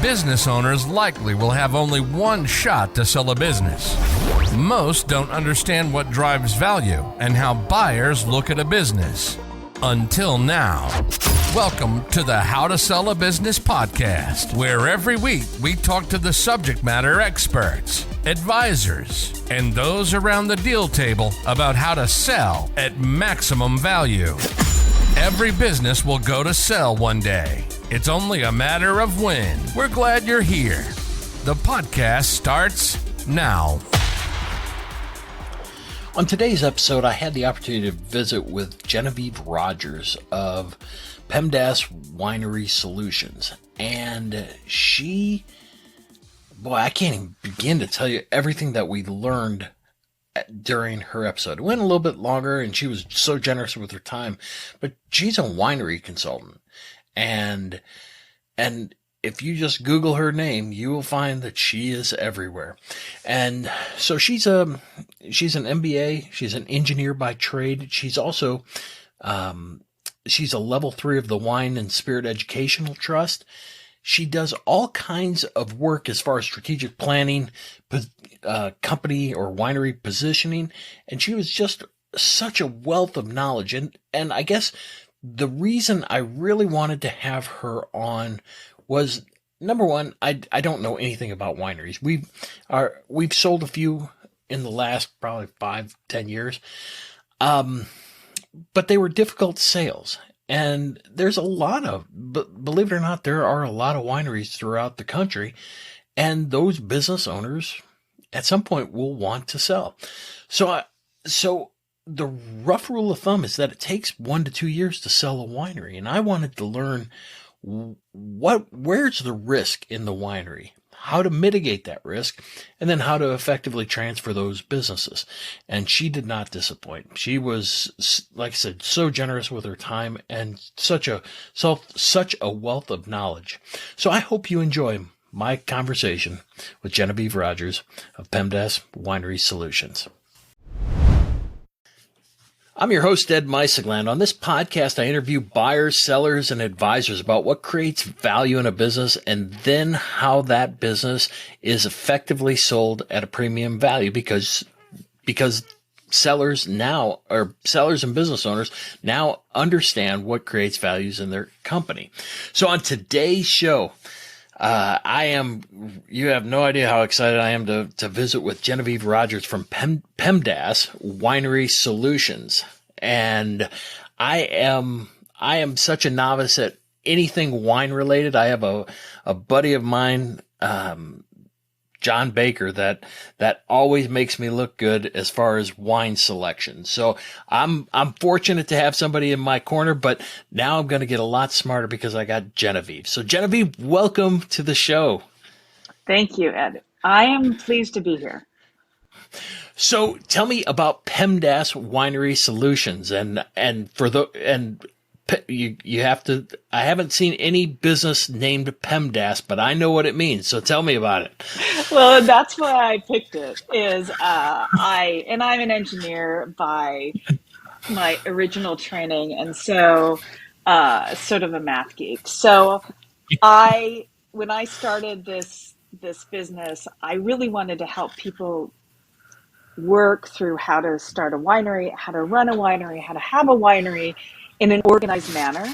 business owners likely will have only one shot to sell a business. Most don't understand what drives value and how buyers look at a business. Until now. Welcome to the How to Sell a Business podcast, where every week we talk to the subject matter experts, advisors, and those around the deal table about how to sell at maximum value. Every business will go to sell one day. It's only a matter of when. We're glad you're here. The podcast starts now. On today's episode, I had the opportunity to visit with Genevieve Rodgers of PEMDAS Winery Solutions. And I can't even begin to tell you everything that we learned during her episode. It went a little bit longer, and she was so generous with her time. But she's a winery consultant. And if you just Google her name, you will find that she is everywhere. And so she's an MBA. She's an engineer by trade. She's also, she's a level 3 of the Wine and Spirit Educational Trust. She does all kinds of work as far as strategic planning, company or winery positioning. And she was just such a wealth of knowledge. And I guess the reason I really wanted to have her on was, number one, I don't know anything about wineries. We've sold a few in the last probably 5-10 years. But they were difficult sales. And there's a lot of, believe it or not, there are a lot of wineries throughout the country. And those business owners at some point will want to sell. So the rough rule of thumb is that it takes 1 to 2 years to sell a winery. And I wanted to learn where's the risk in the winery, how to mitigate that risk, and then how to effectively transfer those businesses. And she did not disappoint. She was, like I said, so generous with her time and such a wealth of knowledge. So I hope you enjoy my conversation with Genevieve Rodgers of PEMDAS Winery Solutions. I'm your host, Ed Mysogland. On this podcast, I interview buyers, sellers, and advisors about what creates value in a business and then how that business is effectively sold at a premium value because sellers and business owners now understand what creates values in their company. So on today's show, you have no idea how excited I am to visit with Genevieve Rodgers from PEMDAS Winery Solutions. And I am such a novice at anything wine related. I have a buddy of mine, John Baker, that always makes me look good as far as wine selection. So I'm fortunate to have somebody in my corner, but now I'm going to get a lot smarter because I got Genevieve. So Genevieve, welcome to the show. Thank you, Ed. I am pleased to be here. So tell me about PEMDAS Winery Solutions you have to, I haven't seen any business named PEMDAS, but I know what it means. So tell me about it. Well, that's why I picked it I'm an engineer by my original training. And so, sort of a math geek. So when I started this business, I really wanted to help people work through how to start a winery, how to run a winery, how to have a winery in an organized manner.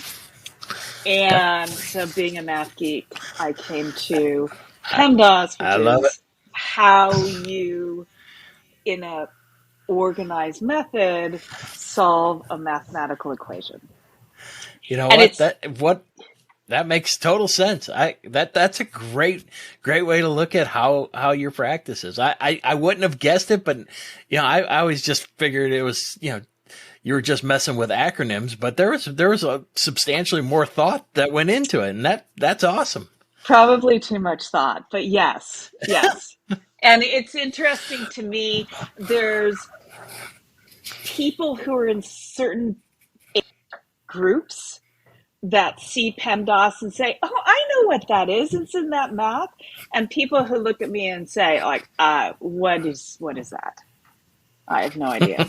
And so being a math geek, I came to PEMDAS, which is how you, in a organized method, solve a mathematical equation. You know that makes total sense. That's a great way to look at how your practice is. I wouldn't have guessed it, but I always just figured it was, you were just messing with acronyms, but there was a substantially more thought that went into it, and that's awesome. Probably too much thought, but yes. And it's interesting to me, there's people who are in certain groups that see PEMDAS and say, oh, I know what that is. It's in that math. And people who look at me and say, like, what is that? I have no idea.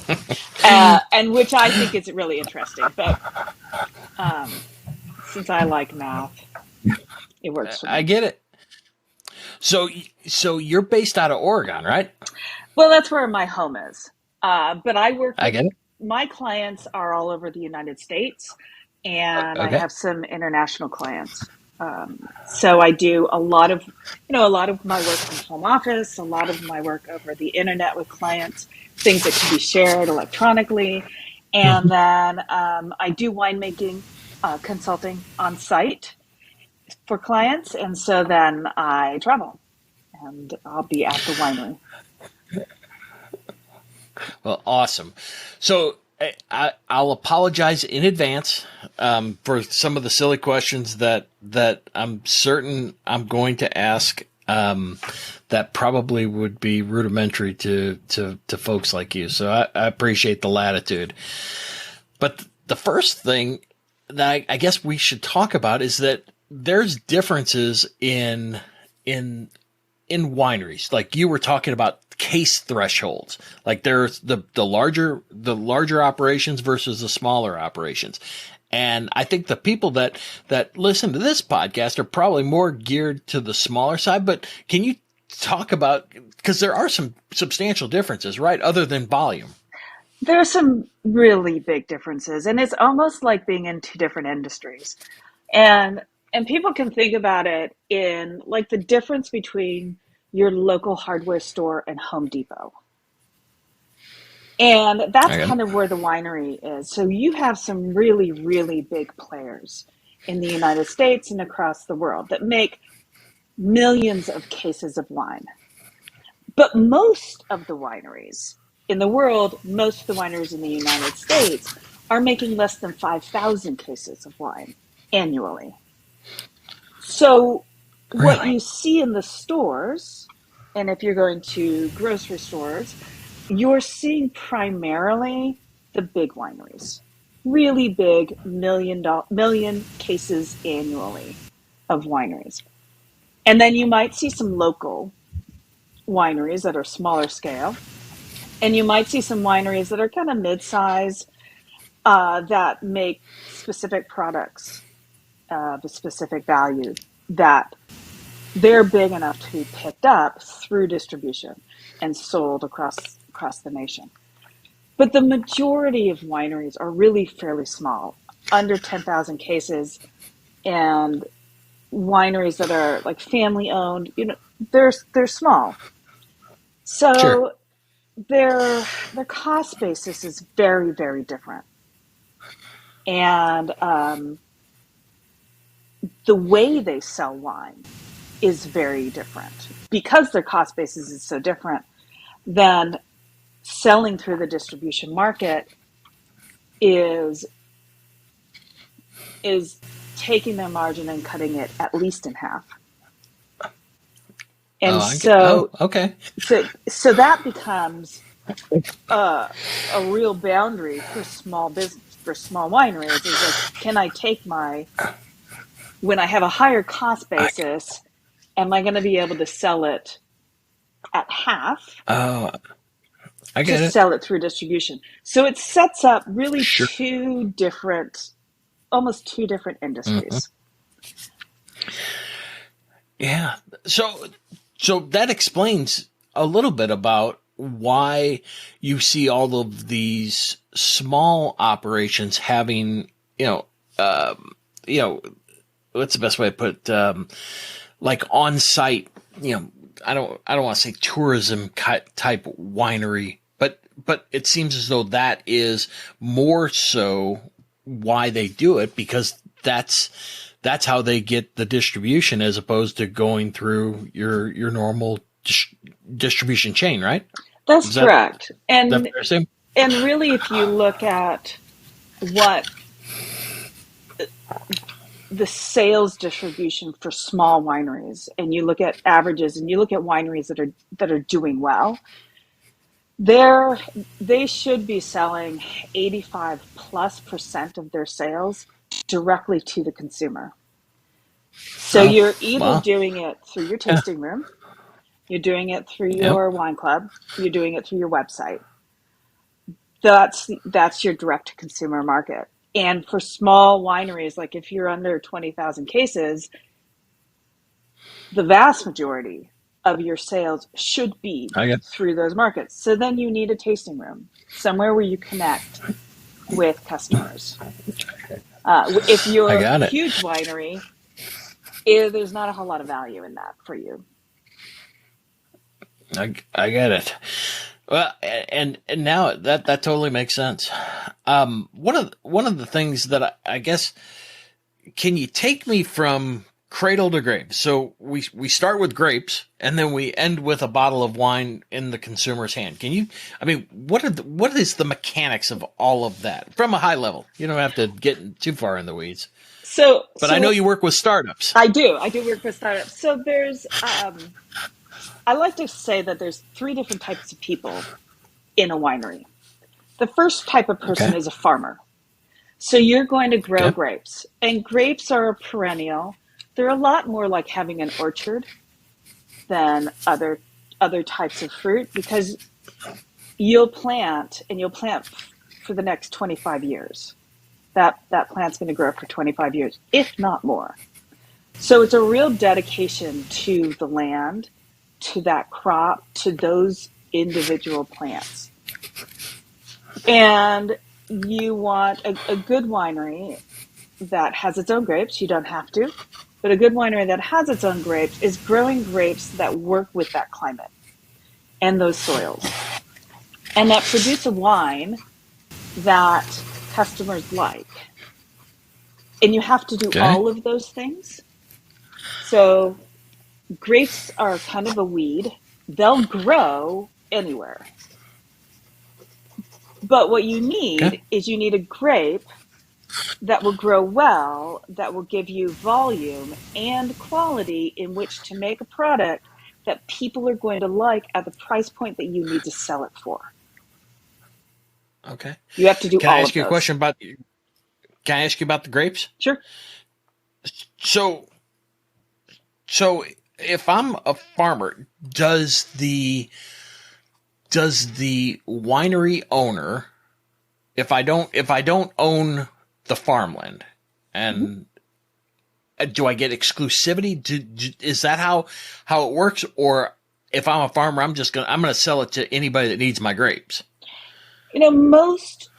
And which I think is really interesting. But since I like math, it works for me. I get it. So, so you're based out of Oregon, right? Well, that's where my home is. But I work I with, get it. my clients are all over the United States, and I Okay. have some international clients. So I do a lot of, a lot of my work from home office, a lot of my work over the internet with clients, things that can be shared electronically. And Mhm. then I do winemaking consulting on site for clients. And so then I travel and I'll be at the winery. Well, awesome. So I'll apologize in advance for some of the silly questions that I'm certain I'm going to ask. That probably would be rudimentary to folks like you. So I appreciate the latitude. But the first thing that I guess we should talk about is that there's differences in wineries. Like you were talking about case thresholds. Like there's the larger operations versus the smaller operations. And I think the people that listen to this podcast are probably more geared to the smaller side, but can you talk about, because there are some substantial differences, right? Other than volume. There are some really big differences, and it's almost like being in two different industries. And and people can think about it in like the difference between your local hardware store and Home Depot. And that's Okay. kind of where the winery is. So you have some really, really big players in the United States and across the world that make millions of cases of wine. But most of the wineries in the world, most of the wineries in the United States are making less than 5,000 cases of wine annually. So what Really? you see in the stores, and if you're going to grocery stores, you're seeing primarily the big wineries, really big million cases annually of wineries. And then you might see some local wineries that are smaller scale, and you might see some wineries that are kind of mid-size that make specific products of a specific value that they're big enough to be picked up through distribution and sold across the nation. But the majority of wineries are really fairly small, under 10,000 cases, and wineries that are like family owned, they're small. Sure. So their cost basis is very, very different. And the way they sell wine is very different. Because their cost basis is so different, then selling through the distribution market is is taking their margin and cutting it at least in half. Oh, And oh, okay. so that becomes a real boundary for small business, for small wineries, is like, can I take when I have a higher cost I, basis, am I going to be able to sell it at half oh, I to get it. sell it through distribution? So it sets up really Sure. almost two different Hmm. industries. Yeah. So that explains a little bit about why you see all of these small operations having, you know, what's the best way to put it? Like on site, I don't want to say tourism type winery, but it seems as though that is more so why they do it, because that's how they get the distribution as opposed to going through your normal distribution chain, right? That's Is that correct. fair to say? And really, if you look at what the sales distribution for small wineries, and you look at averages, and you look at wineries that are doing well, they're they should be selling 85+% of their sales directly to the consumer. So Oh, you're either well, doing it through your yeah, tasting room, you're doing it through yep. your wine club, you're doing it through your website. That's your direct to consumer market. And for small wineries, like if you're under 20,000 cases, the vast majority of your sales should be I get. through those markets. So then you need a tasting room, somewhere where you connect with customers. If I you're a got it. huge winery, there's not a whole lot of value in that for you. I get it. Well, and now that totally makes sense. One of the things that I guess, can you take me from cradle to grave? So we start with grapes and then we end with a bottle of wine in the consumer's hand. What is the mechanics of all of that from a high level? You don't have to get too far in the weeds. But I know you work with startups. I do work with startups. So there's, I like to say that there's 3 different types of people in a winery. The first type of person is a farmer. So you're going to grow grapes, and grapes are a perennial. They're a lot more like having an orchard than other types of fruit, because you'll plant for the next 25 years. That plant's going to grow for 25 years, if not more. So it's a real dedication to the land, to that crop, to those individual plants. And you want a good winery that has its own grapes. You don't have to, but a good winery that has its own grapes is growing grapes that work with that climate and those soils, and that produce a wine that customers like. And you have to do all of those things. So grapes are kind of a weed. They'll grow anywhere. But what you need is you need a grape that will grow well, that will give you volume and quality in which to make a product that people are going to like at the price point that you need to sell it for. Okay. You have to do all of those. Can I ask you a question about? Can I ask you about the grapes? Sure. So if I'm a farmer, does the winery owner, if I don't own the farmland, and do I get exclusivity? Is that how it works? Or if I'm a farmer, I'm gonna sell it to anybody that needs my grapes? Most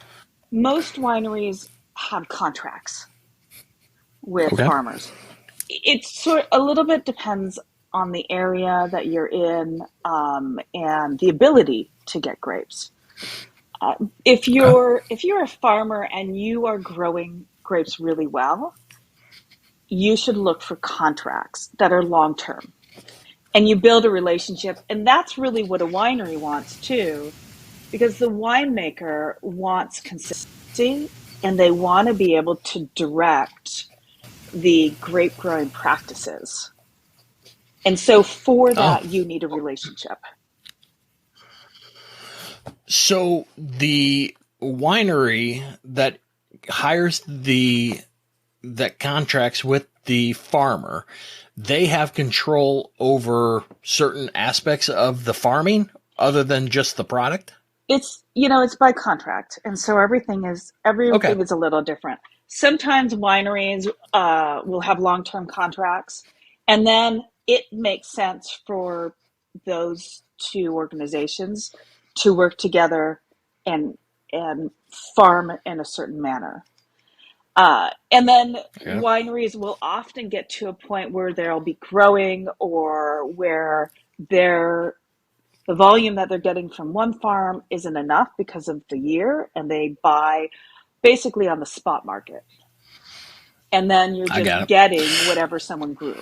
wineries have contracts with farmers. It's a little bit depends on the area that you're in, and the ability to get grapes. If you're a farmer and you are growing grapes really well, you should look for contracts that are long term, and you build a relationship. And that's really what a winery wants too, because the winemaker wants consistency, and they want to be able to direct the grape growing practices. And so for that, you need a relationship. So the winery that hires that contracts with the farmer, they have control over certain aspects of the farming other than just the product? It's by contract. And so everything is a little different. Sometimes wineries will have long-term contracts, and then it makes sense for those 2 organizations to work together and farm in a certain manner. And then wineries will often get to a point where they'll be growing, or where the volume that they're getting from one farm isn't enough because of the year, and they buy basically on the spot market. And then you're just getting whatever someone grew.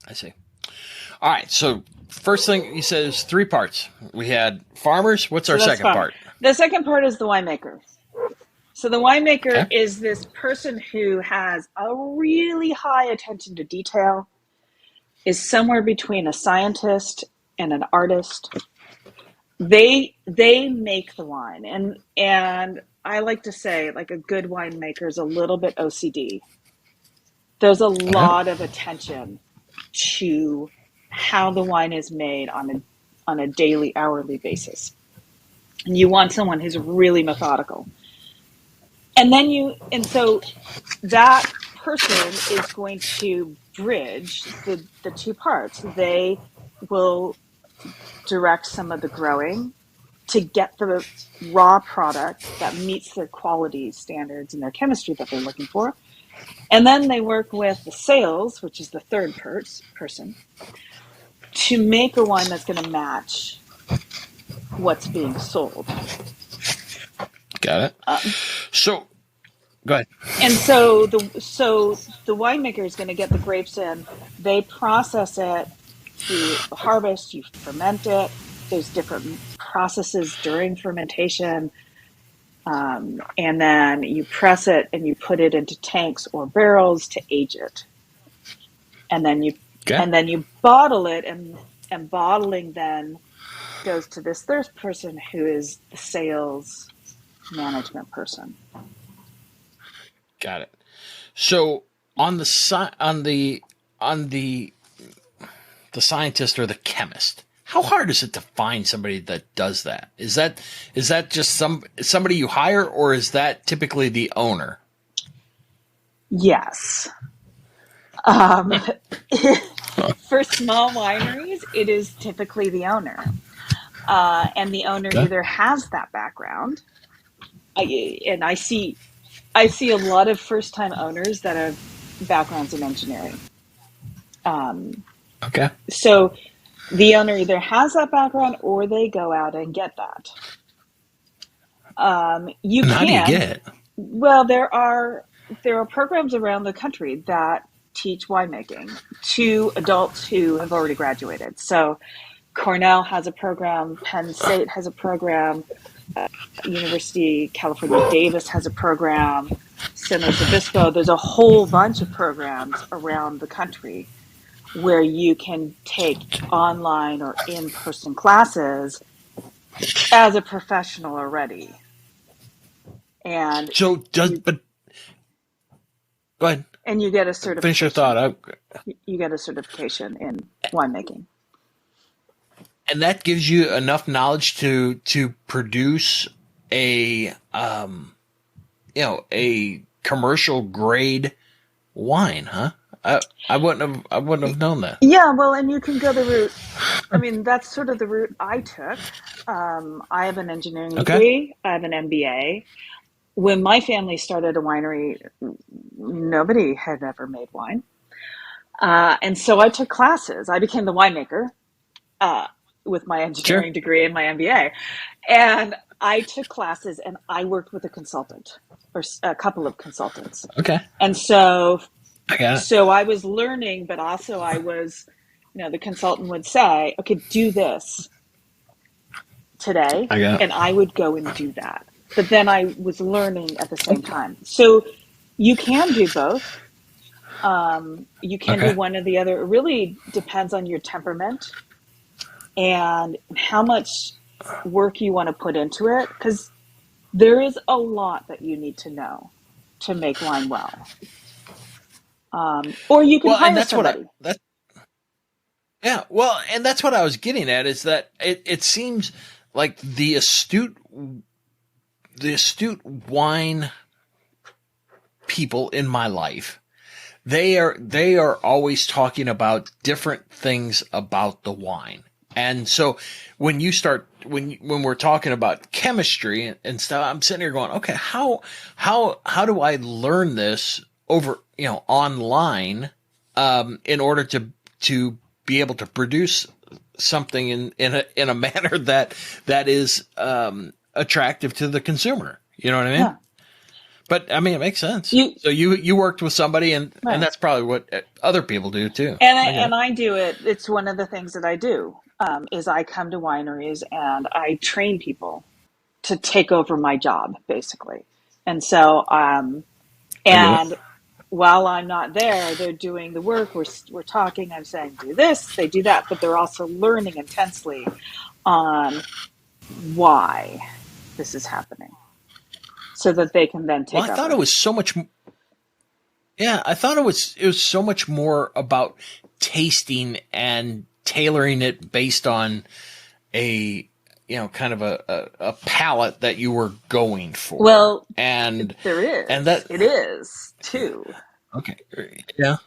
I see. All right. So first thing you said is 3 parts. We had farmers. What's our second part? The second part is the winemaker. So the winemaker is this person who has a really high attention to detail, is somewhere between a scientist and an artist. They make the wine, and I like to say, like, a good winemaker is a little bit OCD. There's a lot of attention to how the wine is made on a daily, hourly basis. And you want someone who's really methodical. And so that person is going to bridge the two parts. They will direct some of the growing to get the raw product that meets their quality standards and their chemistry that they're looking for. And then they work with the sales, which is the third person, to make a wine that's going to match what's being sold. Got it. So, go ahead. And so the winemaker is going to get the grapes in. They process it through the harvest. You ferment it. There's different processes during fermentation, and then you press it and you put it into tanks or barrels to age it. And then you bottle it, and bottling then goes to this third person who is the sales management person. Got it. So on the scientist or the chemist, how hard is it to find somebody that does that? Is that just somebody you hire, or is that typically the owner? Yes. For small wineries, it is typically the owner. And the owner either has that background. I see a lot of first-time owners that have backgrounds in engineering. So the owner either has that background or they go out and get that. How do you get it? Well, there are programs around the country that teach winemaking to adults who have already graduated. So Cornell has a program, Penn State has a program, University California Davis has a program, San Luis Obispo. There's a whole bunch of programs around the country where you can take online or in-person classes as a professional already. And so but go ahead. And you get a certification. Finish your thought. You get a certification in winemaking. And that gives you enough knowledge to produce a commercial grade wine, huh? I wouldn't have known that. Yeah, well, and you can go the route. I mean, that's sort of the route I took. I have an engineering degree. I have an MBA. When my family started a winery, nobody had ever made wine. And so I took classes. I became the winemaker with my engineering degree and my MBA. And I took classes and I worked with a consultant or a couple of consultants. Okay. And so I got it. So I was learning, but also I was, the consultant would say, okay, do this today. And I would go and do that. But then I was learning at the same time. So you can do both. You can do one or the other. It really depends on your temperament and how much work you want to put into it. Because there is a lot that you need to know to make wine well. Or you can hire somebody. And that's what I was getting at, is that it seems like the astute wine people in my life, they are always talking about different things about the wine. And so when we're talking about chemistry and stuff, I'm sitting here going, okay, how do I learn this over, online, in order to be able to produce something in a manner that is, attractive to the consumer. You know what I mean? Yeah. But I mean, it makes sense. So you worked with somebody and that's probably what other people do too. And I do it. It's one of the things that I do, is I come to wineries and I train people to take over my job, basically. And so, while I'm not there, they're doing the work. We're talking. I'm saying, do this, they do that, but they're also learning intensely on why this is happening, so that they can then take. I thought it was so much. Yeah, I thought it was so much more about tasting and tailoring it based on a kind of a palette that you were going for. Well, and there is, and that it is too. Okay. Yeah.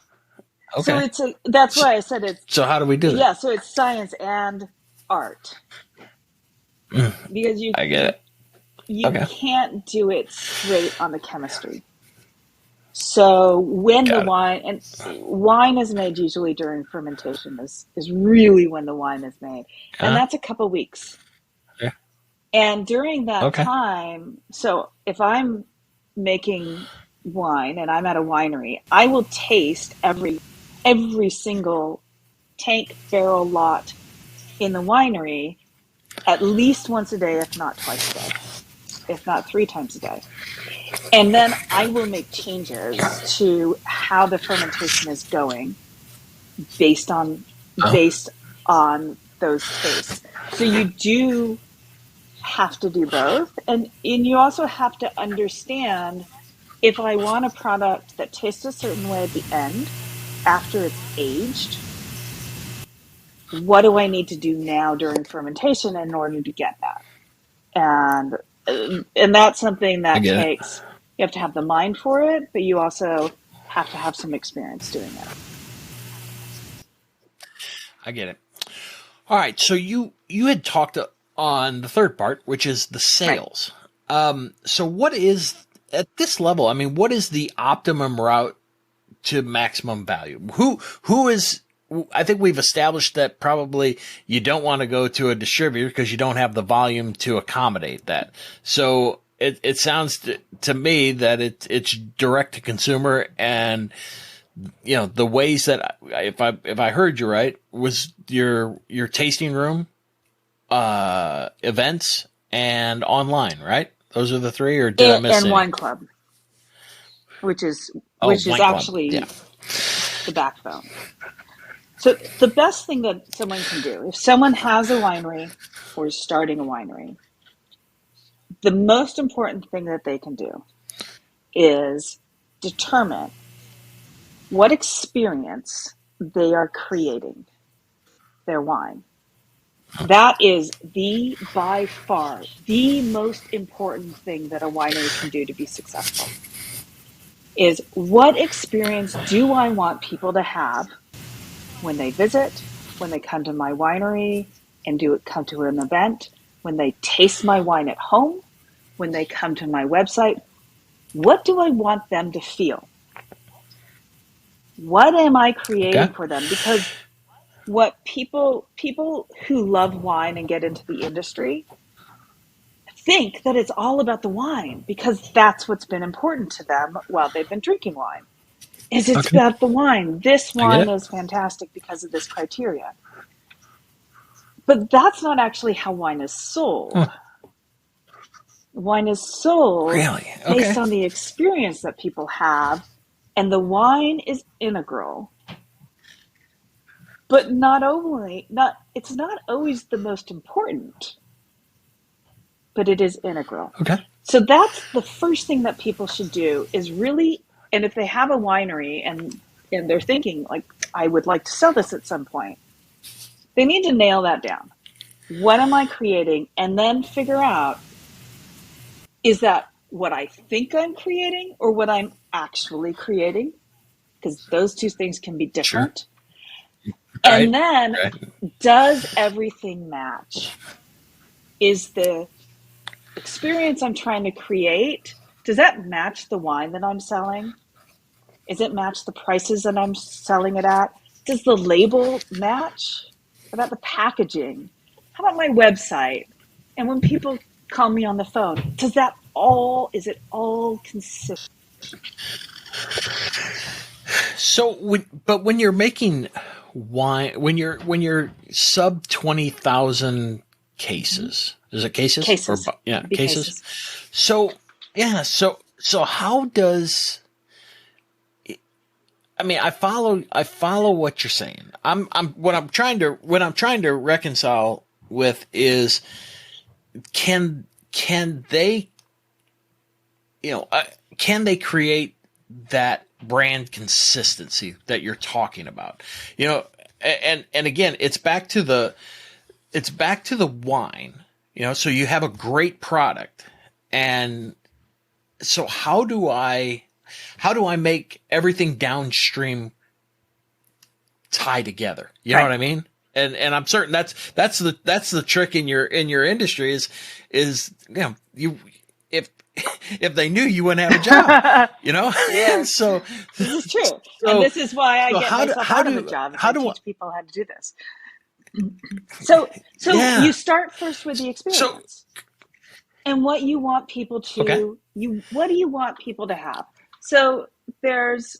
So Okay. that's So, why I said it's, so how do we do that? yeah, so it's science and art, because I get it. you Okay. can't do it straight on the chemistry. So when the Got it. wine is made usually during fermentation is really when the wine is made. And Uh, that's a couple weeks. yeah. And during that Okay. time, so if I'm making wine and I'm at a winery, I will taste every single tank, barrel, lot in the winery at least once a day, if not twice a day, if not 3 times a day. And then I will make changes to how the fermentation is going based on Oh, based on those tastes. So you do have to do both, and you also have to understand, if I want a product that tastes a certain way at the end after it's aged, what do I need to do now during fermentation in order to get that? And and that's something I that get it. takes, you have to have the mind for it, but you also have to have some experience doing it. I get it. All right. So you had talked on the third part, which is the Right. sales. So what is at this level? I mean, what is the optimum route to maximum value? Who is? I think we've established that probably you don't want to go to a distributor because you don't have the volume to accommodate that. So it sounds to me that it's direct to consumer, and the ways that if I heard you right, was your tasting room, events, and online, right? Those are the three, or did I miss And any? wine club, which is Oh, which is wine club. Yeah. actually the backbone. So the best thing that someone can do, if someone has a winery or is starting a winery, the most important thing that they can do is determine what experience they are creating their wine. That is by far the most important thing that a winery can do to be successful, is what experience do I want people to have when they visit, when they come to my winery and come to an event, when they taste my wine at home, when they come to my website. What do I want them to feel? What am I Okay. creating for them? Because what people who love wine and get into the industry think that it's all about the wine, because that's what's been important to them while they've been drinking wine. Is it's Okay. about the wine. This I get wine it. is fantastic because of this criteria. But that's not actually how wine is sold. Huh. Wine is sold Really? based Okay. on the experience that people have, and the wine is integral. But it's not always the most important, but it is integral. Okay. So that's the first thing that people should do, is really, and if they have a winery and they're thinking like, I would like to sell this at some point, they need to nail that down. What am I creating? And then figure out, is that what I think I'm creating or what I'm actually creating? Because those two things can be Sure. different. Right. And then, Right. does everything match? Is the experience I'm trying to create, does that match the wine that I'm selling? Does it match the prices that I'm selling it at? Does the label match? What about the packaging? How about my website? And when people call me on the phone, is it all consistent? So, but when you're making wine, when you're sub 20,000 cases, is it cases or Cases. yeah, It'd be cases? cases. So yeah, so how does? I mean, I follow what you're saying. What I'm trying to reconcile with is, can they, can they create that brand consistency that you're talking about? And again, it's back to the wine. So you have a great product, and so how do I make everything downstream tie together. You know what I mean? And I'm certain that's the trick in your industry is, if they knew, you wouldn't have a job, Yes. so This is true. And this is why I get myself out of a job. How I do teach people how to do this. So Yeah. you start first with the experience and what you want people to, what do you want people to have? So there's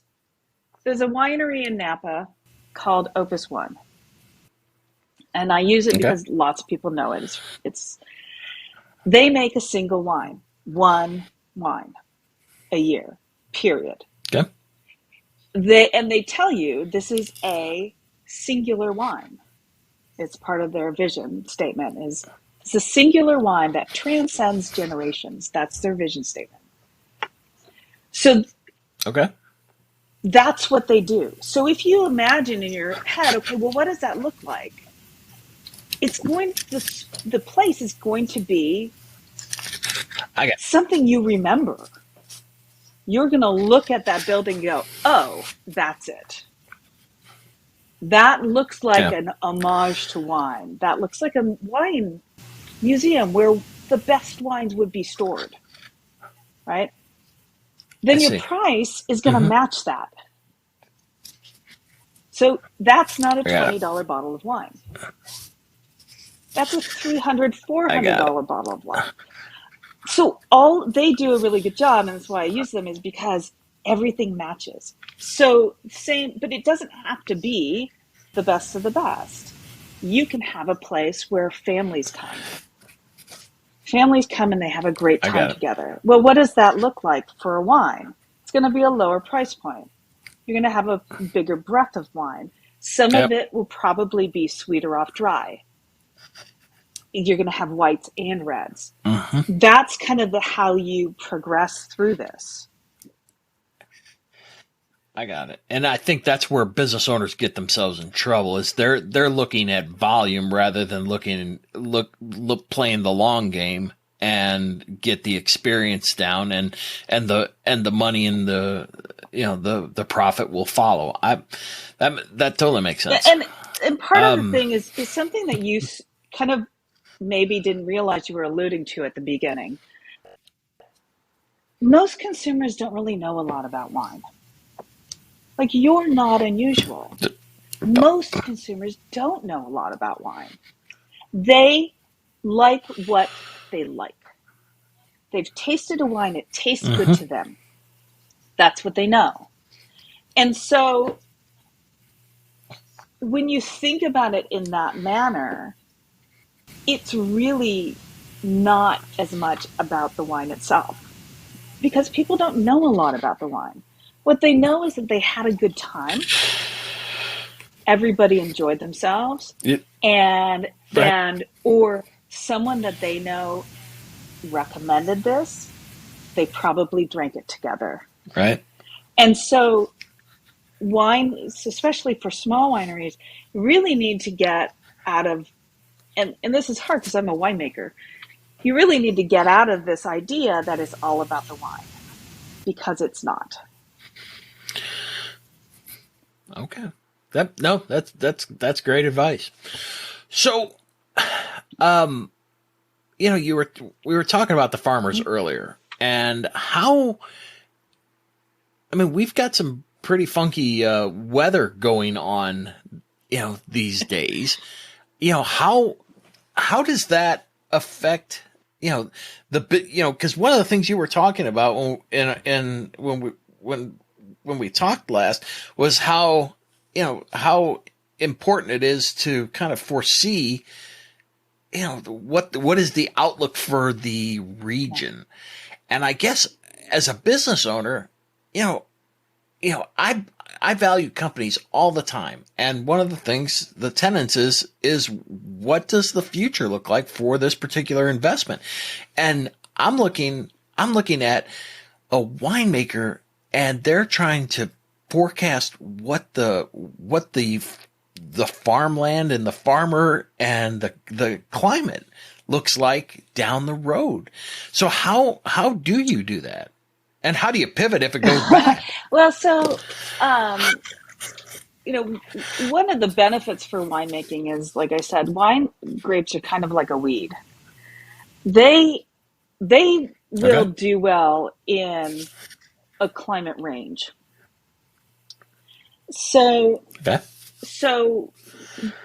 a winery in Napa called Opus One. And I use it because lots of people know it. They make a single wine, one wine a year, period. Okay. They tell you this is a singular wine. It's part of their vision statement is it's a singular wine that transcends generations. That's their vision statement. So that's what they do. So if you imagine in your head, okay, well, what does that look like? The place is going to be something you remember. You're going to look at that building and go, oh, that's it. That looks like an homage to wine. That looks like a wine museum where the best wines would be stored, right? Then your price is going to match that. So that's not a $20 bottle of wine. That's a $300, $400 bottle of wine. So they do a really good job, and that's why I use them, is because everything matches. So but it doesn't have to be the best of the best. You can have a place where families come. Families come and they have a great time together. Well, what does that look like for a wine? It's going to be a lower price point. You're going to have a bigger breadth of wine. Some of it will probably be sweeter off dry. You're going to have whites and reds. Mm-hmm. That's kind of how you progress through this. I got it. And I think that's where business owners get themselves in trouble is they're looking at volume rather than playing the long game and get the experience down and the money and the profit will follow. That totally makes sense. And part of the thing is something that you kind of maybe didn't realize you were alluding to at the beginning. Most consumers don't really know a lot about wine. Like, you're not unusual. Most consumers don't know a lot about wine. They like what they like. They've tasted a wine, it tastes good to them. That's what they know. And so when you think about it in that manner, it's really not as much about the wine itself because people don't know a lot about the wine. What they know is that they had a good time. Everybody enjoyed themselves. Yep. And or someone that they know recommended this. They probably drank it together. Right. And so wine, especially for small wineries, really need to get out of, and this is hard because I'm a winemaker, you really need to get out of this idea that it's all about the wine because it's not. Okay. That's great advice. So, we were talking about the farmers earlier and how, we've got some pretty funky weather going on, these days. How does that affect, because one of the things you were talking about when we talked last was how important it is to kind of foresee, what is the outlook for the region. And I guess as a business owner, I value companies all the time. And one of the things, the tenets is what does the future look like for this particular investment? And I'm looking at a winemaker and they're trying to forecast what the farmland and the farmer and the climate looks like down the road. So how do you do that? And how do you pivot if it goes bad? Well, so one of the benefits for winemaking is, like I said, wine grapes are kind of like a weed. They they will Okay. do well in a climate range. So Okay. so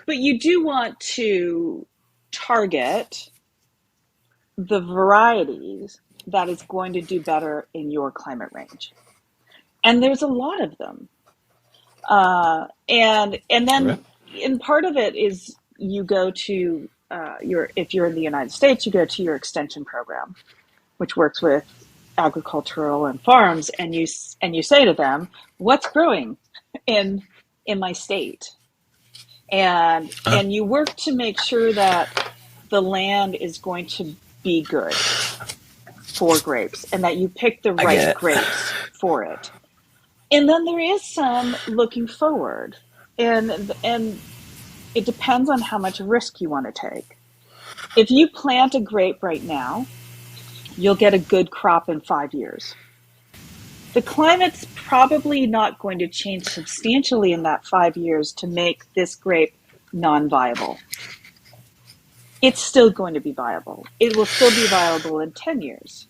but you do want to target the varieties that is going to do better in your climate range. And there's a lot of them. And Okay. then and part of it is you go to your if you're in the United States, you go to your extension program, which works with agricultural and farms, and you say to them, "What's growing in my state?" And you work to make sure that the land is going to be good for grapes and that you pick the I right get it. grapes for it. And then there is some looking forward, and it depends on how much risk you want to take. If you plant a grape right now, you'll get a good crop in 5 years. The climate's probably not going to change substantially in that 5 years to make this grape non-viable. It's still going to be viable. It will still be viable in 10 years.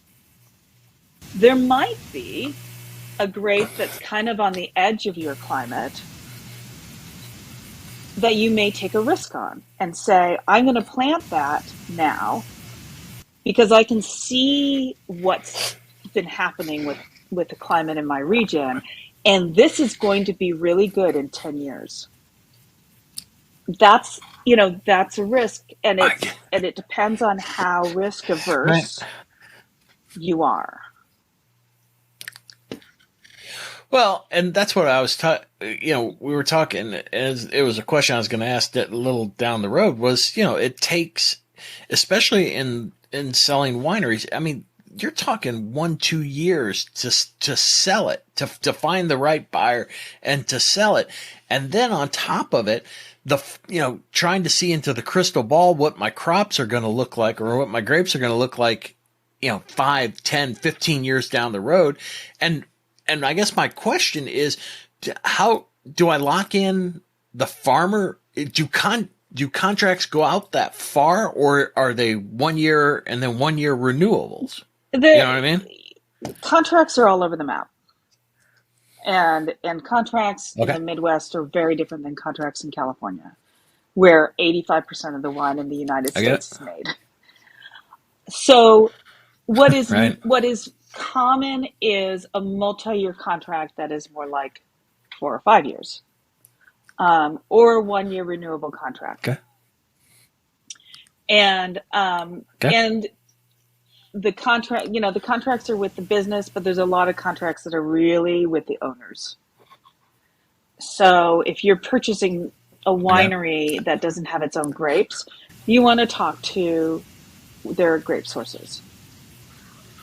There might be a grape that's kind of on the edge of your climate that you may take a risk on and say, I'm going to plant that now because I can see what's been happening with the climate in my region, and this is going to be really good in 10 years. That's that's a risk, and it depends on how risk Right. averse you are. Well, and that's what I was we were talking, as it was a question I was going to ask that a little down the road was, it takes, especially in selling wineries. I mean, you're talking 1-2 years to sell it, to find the right buyer and to sell it. And then on top of it, trying to see into the crystal ball what my crops are going to look like or what my grapes are going to look like, 5, 10, 15 years down the road. And I guess my question is, how do I lock in the farmer? Do contracts go out that far, or are they 1 year and then 1 year renewables? You know what I mean? Contracts are all over the map. And contracts in Okay. the Midwest are very different than contracts in California, where 85% of the wine in the United I get States it. is made. So what Right. is common is a multi-year contract that is more like 4 or 5 years, or a 1 year renewable contract. Okay. And Okay. and the contracts are with the business, but there's a lot of contracts that are really with the owners. So if you're purchasing a Okay. winery that doesn't have its own grapes, you want to talk to their grape sources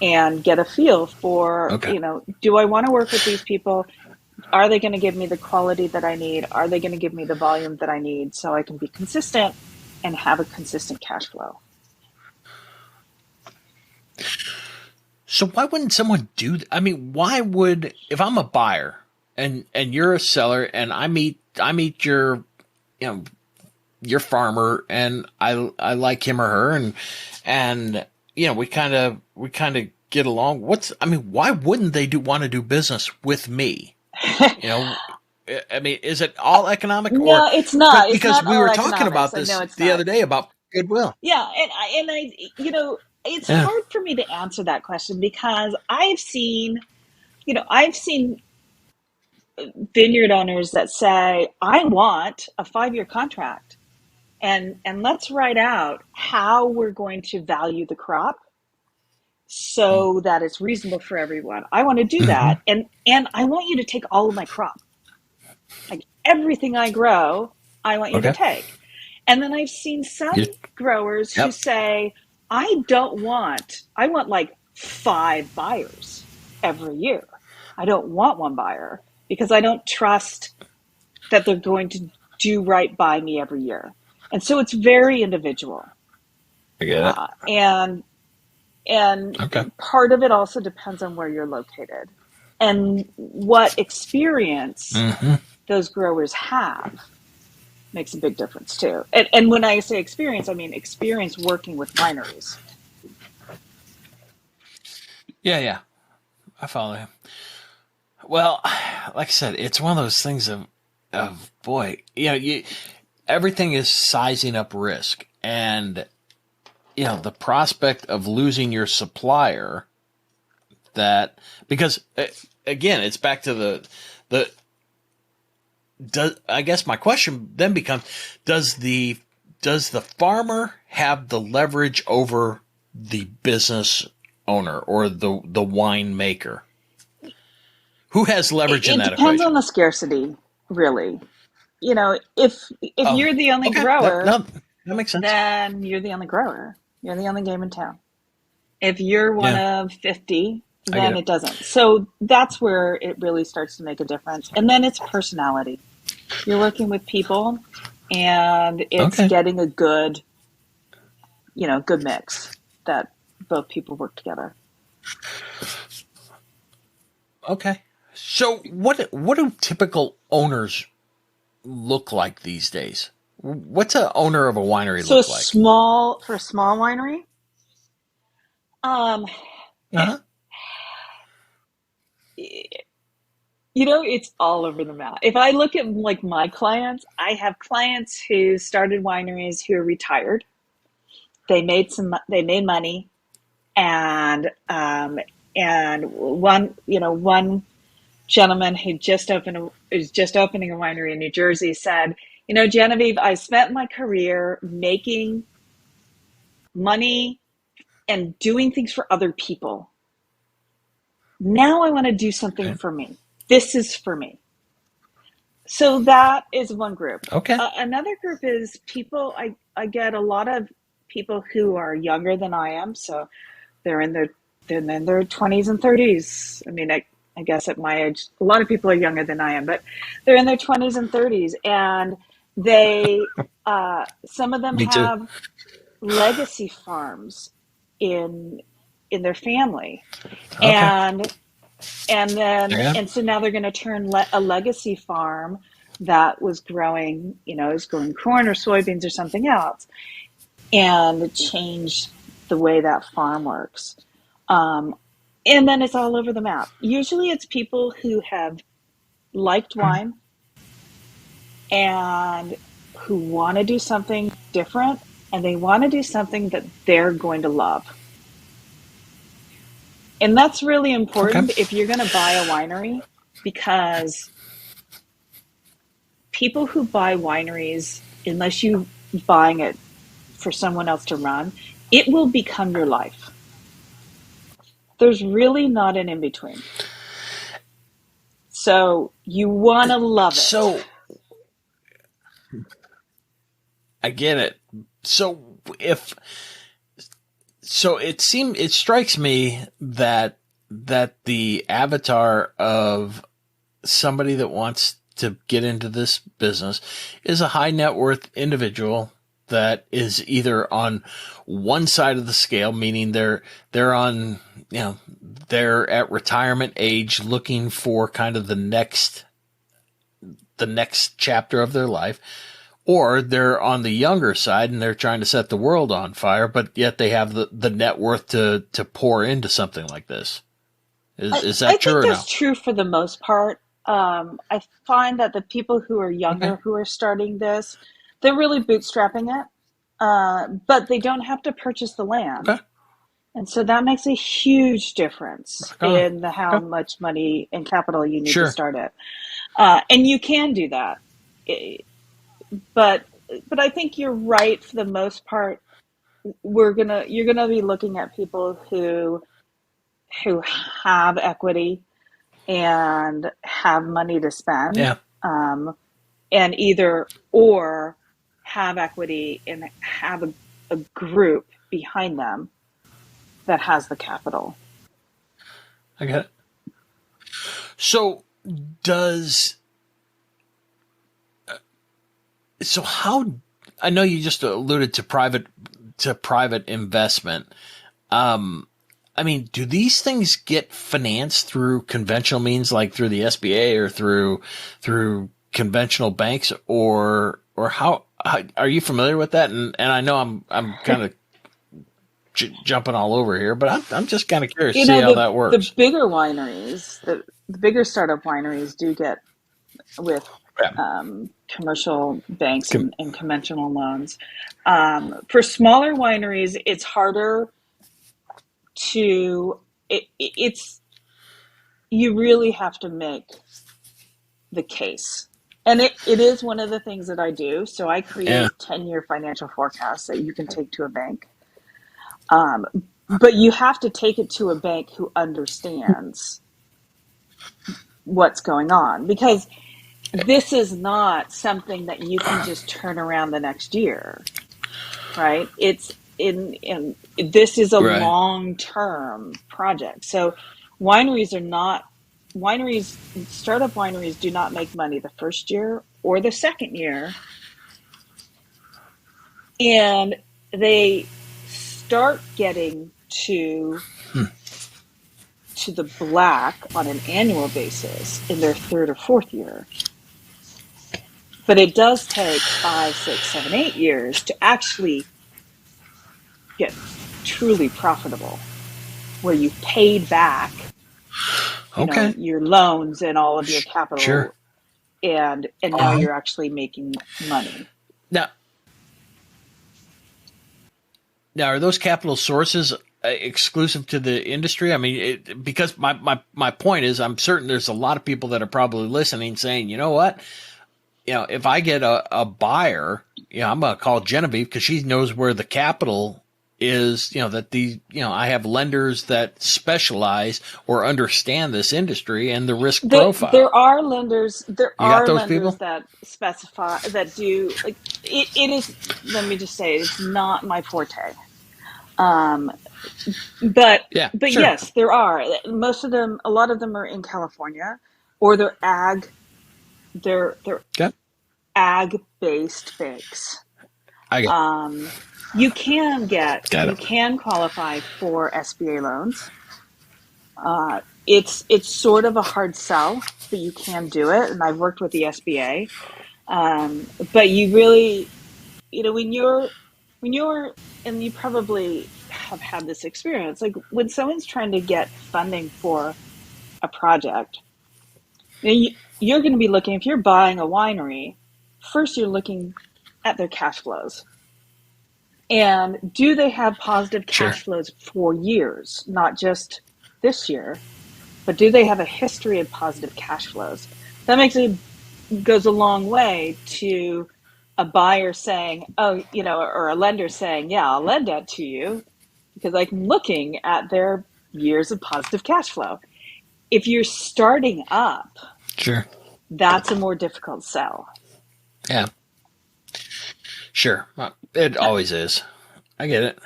and get a feel for, Okay. do I want to work with these people? Are they going to give me the quality that I need? Are they going to give me the volume that I need so I can be consistent and have a consistent cash flow? So why wouldn't someone do that? I mean, why would, if I'm a buyer and you're a seller and I meet your, your farmer and I like him or her and we kind of get along. Why wouldn't they want to do business with me? I mean, is it all economic No, or it's not. It's because not we all were talking economics. about I know this it's the not. other day about goodwill. Yeah, and I, it's Yeah. hard for me to answer that question because I've seen vineyard owners that say, I want a 5 year contract, and let's write out how we're going to value the crop so that it's reasonable for everyone. I want to do Mm-hmm. that, and I want you to take all of my crop, like everything I grow. I want you to Okay. take. And then I've seen some You, growers who yep. say, I want like 5 buyers every year. I don't want one buyer because I don't trust that they're going to do right by me every year. And so it's very individual. I get it. And Okay. part of it also depends on where you're located and what experience Mm-hmm. those growers have makes a big difference too. And when I say experience, I mean experience working with wineries. Yeah. I follow you. Well, like I said, it's one of those things of boy, everything is sizing up risk, and the prospect of losing your supplier, because again, it's back to I guess my question then becomes, does the farmer have the leverage over the business owner or the winemaker? Who has leverage in that equation? It depends on the scarcity, really. If you're the only grower, that makes sense. Then you're the only grower. You're the only game in town. If you're one of 50, then it doesn't. So that's where it really starts to make a difference. And then it's personality. You're working with people, and it's getting a good mix that both people work together. Okay. So what do typical owners look like these days? What's an owner of a winery look like? For a small winery? It's all over the map. If I look at like my clients, I have clients who started wineries who are retired. They made money, and one gentleman who is just opening a winery in New Jersey said, Genevieve, I spent my career making money and doing things for other people. Now I want to do something for me. This is for me. So that is one group. Okay. Another group is people, I get a lot of people who are younger than I am. So they're in their 20s and 30s. I mean, I guess at my age, a lot of people are younger than I am, but they're in their 20s and 30s, and they, some of them have legacy farms in their family, and so now they're going to turn a legacy farm that was growing, is growing corn or soybeans or something else, and change the way that farm works. And then it's all over the map. Usually it's people who have liked wine and who want to do something different, and they want to do something that they're going to love. And that's really important if you're going to buy a winery, because people who buy wineries, unless you're buying it for someone else to run, it will become your life. There's really not an in-between. So you want to love it. So I get it. So it strikes me that the avatar of somebody that wants to get into this business is a high net worth individual that is either on one side of the scale, meaning they're on, they're at retirement age looking for kind of the next chapter of their life, or they're on the younger side and they're trying to set the world on fire, but yet they have the net worth to pour into something like this. Is that true or no? I think that's true for the most part. I find that the people who are younger who are starting this, they're really bootstrapping it, but they don't have to purchase the land. Okay. And so that makes a huge difference in how much money and capital you need to start it. And you can do that. But I think you're right for the most part. You're gonna be looking at people who have equity and have money to spend. Yeah. And or have equity and have a group behind them that has the capital. I get it. So how, I know you just alluded to private investment. I mean, do these things get financed through conventional means, like through the SBA or through conventional banks, or how are you familiar with that? And I know I'm kind of jumping all over here, but I'm just kind of curious to see how that works. The bigger wineries, the bigger startup wineries do get with commercial banks and conventional loans. For smaller wineries, it's harder to, it's, you really have to make the case. And it is one of the things that I do. So I create 10-year financial forecasts that you can take to a bank. But you have to take it to a bank who understands what's going on, because this is not something that you can just turn around the next year, right? It's this is a long-term project. So startup wineries do not make money the first year or the second year. And they start getting to the black on an annual basis in their third or fourth year. But it does take 5, 6, 7, 8 years to actually get truly profitable, where you've paid back your loans and all of your capital, and now you're actually making money. Now, are those capital sources exclusive to the industry? I mean, because my point is, I'm certain there's a lot of people that are probably listening saying, you know what? If I get a buyer, I'm going to call Genevieve because she knows where the capital is, that I have lenders that specialize or understand this industry and the risk profile. There are lenders that specify, that do, like, it is, let me just say, it's not my forte. But yes, there are. Most of them, a lot of them are in California, or they're ag-based banks. You can qualify for SBA loans. It's sort of a hard sell, but you can do it. And I've worked with the SBA. But you really, when you're, and you probably have had this experience, like when someone's trying to get funding for a project, you're going to be looking, if you're buying a winery, first you're looking at their cash flows. And do they have positive cash flows for years, not just this year, but do they have a history of positive cash flows? That goes a long way to a buyer saying, or a lender saying, yeah, I'll lend that to you because I'm looking at their years of positive cash flow. If you're starting up, that's a more difficult sell. Yeah. Sure. It always is. I get it.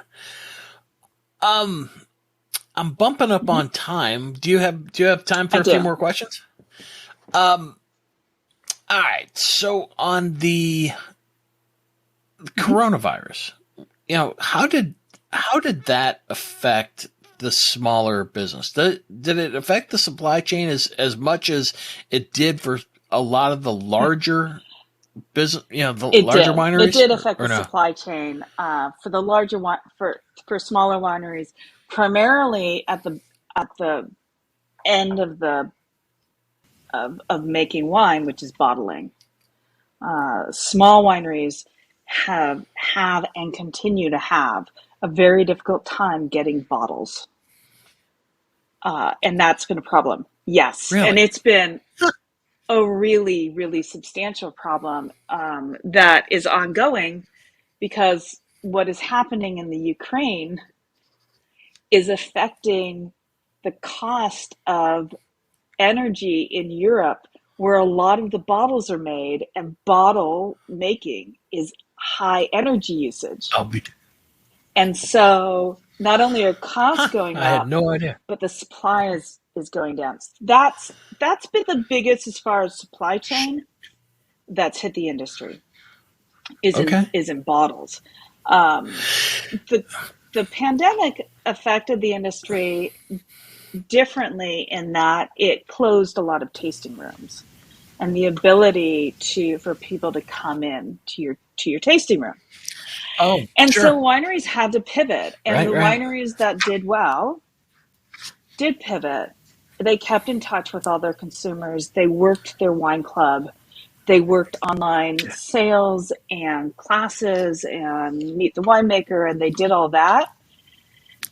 I'm bumping up on time. Do you have time for a few more questions? All right. So on the coronavirus, how did that affect the smaller business? Did it affect the supply chain as much as it did for a lot of the larger business, larger wineries? It did affect the supply chain for the larger for smaller wineries, primarily at the end of making wine, which is bottling. Small wineries have and continue to have a very difficult time getting bottles, and that's been a problem. Yes, really? And it's been a really, really substantial problem that is ongoing, because what is happening in the Ukraine is affecting the cost of energy in Europe, where a lot of the bottles are made, and bottle making is high energy usage. And so not only are costs going up, I had no idea, but the supply is going down. That's been the biggest, as far as supply chain, that's hit the industry, is in bottles. The pandemic affected the industry differently in that it closed a lot of tasting rooms. and the ability for people to come in to your tasting room. Oh, And sure. so wineries had to pivot, and the wineries that did well did pivot. They kept in touch with all their consumers. They worked their wine club. They worked online sales and classes and meet the winemaker, and they did all that.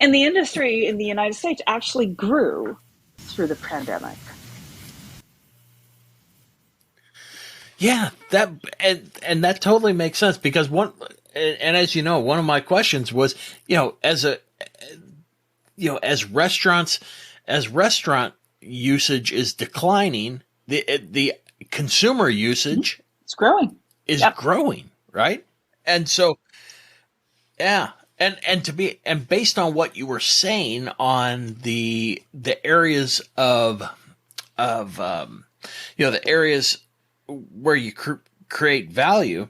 And the industry in the United States actually grew through the pandemic. Yeah, and that totally makes sense, because as you know, one of my questions was, as restaurant usage is declining, the consumer usage it's growing. is growing, right? And so, yeah. And based on what you were saying on the areas of the areas where you create value,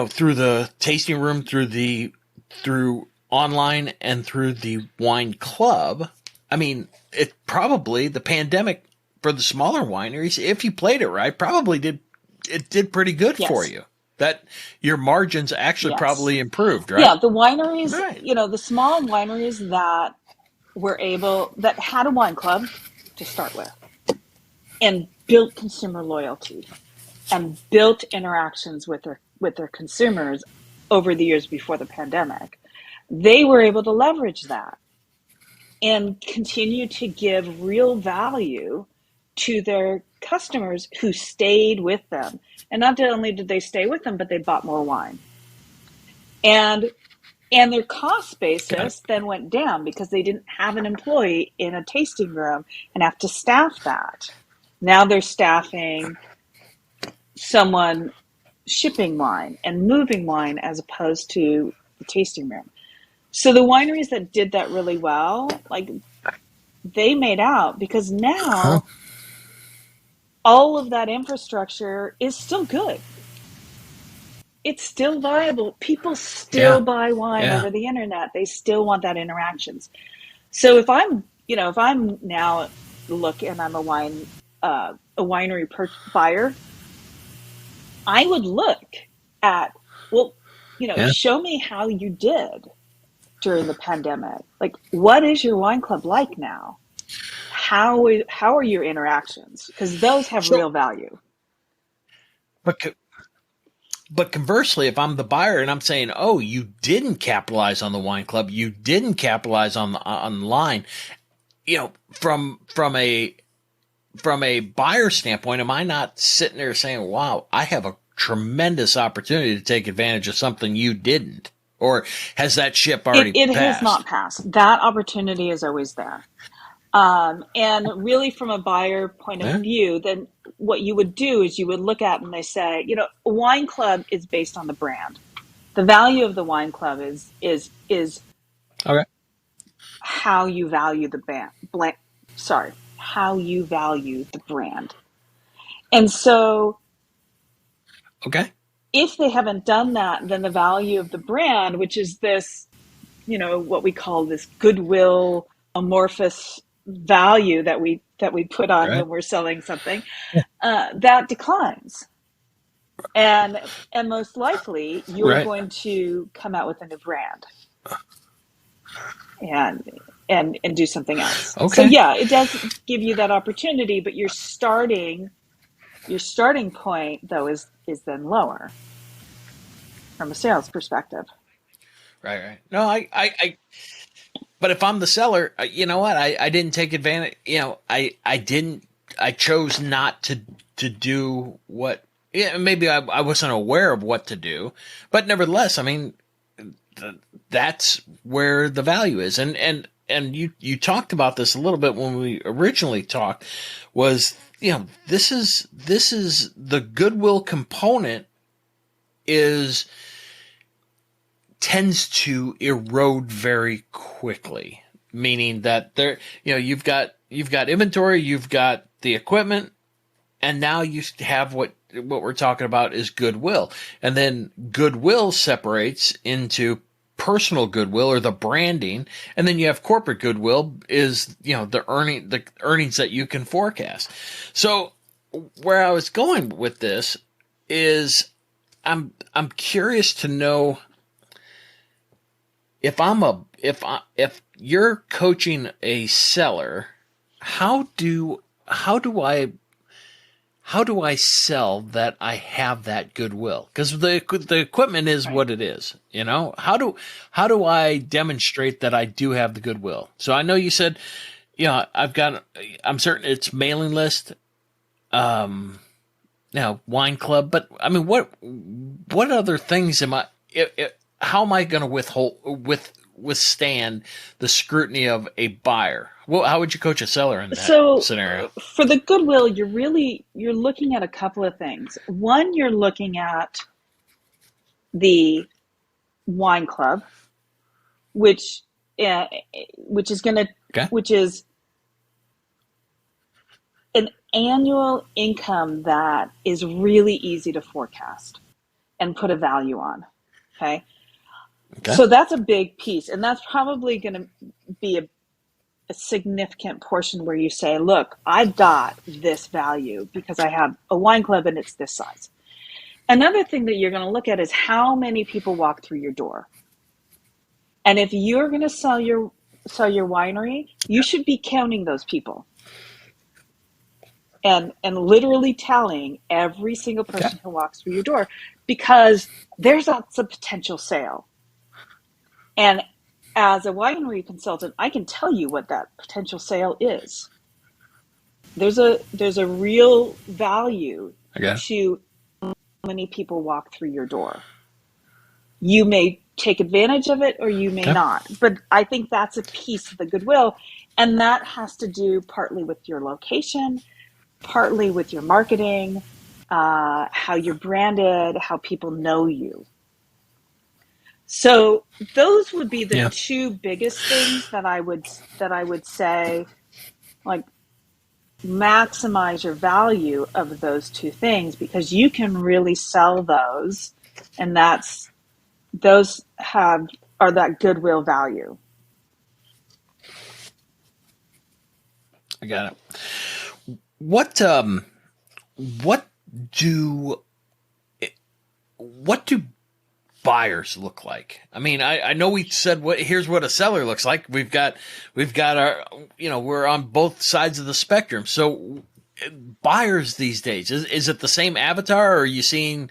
through the tasting room, through online, and through the wine club. I mean, it probably, the pandemic for the smaller wineries, if you played it right, probably did pretty good for you. That your margins actually probably improved, right? Yeah, the wineries, the small wineries that that had a wine club to start with, and built consumer loyalty, and built interactions with their consumers over the years before the pandemic, they were able to leverage that and continue to give real value to their customers who stayed with them. And not only did they stay with them, but they bought more wine. And their cost basis then went down because they didn't have an employee in a tasting room and have to staff that. Now they're staffing someone shipping wine and moving wine as opposed to the tasting room. So the wineries that did that really well, they made out, because now all of that infrastructure is still good. It's still viable. People still buy wine over the internet. They still want that interactions. So if I'm now and I'm a winery buyer, I would look at, show me how you did during the pandemic. Like, what is your wine club like now? How are your interactions? Because those have real value. But conversely, if I'm the buyer and I'm saying, "Oh, you didn't capitalize on the wine club, you didn't capitalize on the online," from a buyer standpoint, am I not sitting there saying, "Wow, I have a tremendous opportunity to take advantage of something you didn't"? Or has that ship already passed? It has not passed. That opportunity is always there. And really, from a buyer point of view, then what you would do is you would look at, and they say, a wine club is based on the brand. The value of the wine club is okay. How you value how you value the brand. And so, if they haven't done that, then the value of the brand, which is this, what we call this goodwill amorphous value that we put on when we're selling something, that declines. And most likely you're going to come out with a new brand and do something else. So it does give you that opportunity, but your starting point though is then lower from a sales perspective. Right. No, I but if I'm the seller, you know what? I didn't take advantage. I chose not to do what. Yeah, maybe I wasn't aware of what to do, but nevertheless, I mean, that's where the value is. And you talked about this a little bit when we originally talked. Was this is the goodwill component tends to erode very quickly, meaning that you've got inventory, you've got the equipment, and now you have what we're talking about is goodwill. And then goodwill separates into personal goodwill, or the branding, and then you have corporate goodwill is the earnings that you can forecast. So where I was going with this is I'm curious to know if if you're coaching a seller, how do I sell that I have that goodwill? Because the equipment is Right. what it is, you know. How do I demonstrate that I do have the goodwill? So I know you said, yeah, I'm certain it's mailing list, wine club, but I mean, what other things am I? How am I going to withstand the scrutiny of a buyer? Well, how would you coach a seller in that So scenario? for the goodwill, you're looking at a couple of things. One, you're looking at the wine club, which uh, which is going to Okay. which is an annual income that is really easy to forecast and put a value on. Okay. Okay. So that's a big piece. And that's probably going to be a significant portion where you say, look, I've got this value because I have a wine club and it's this size. Another thing that you're going to look at is how many people walk through your door. And if you're going to sell your winery, you should be counting those people. And literally telling every single person who walks through your door, because there's lots of potential sale. And as a winery consultant, I can tell you what that potential sale is. There's a real value to how many people walk through your door. You may take advantage of it or you may not, but I think that's a piece of the goodwill, and that has to do partly with your location, partly with your marketing, how you're branded, how people know you. So those would be the two biggest things that I would say, like, maximize your value of those two things, because you can really sell those, and those are that goodwill value. I got it. What do buyers look like? I mean, I know we said here's what a seller looks like. We've got our, we're on both sides of the spectrum. So buyers these days, is it the same avatar, or are you seeing,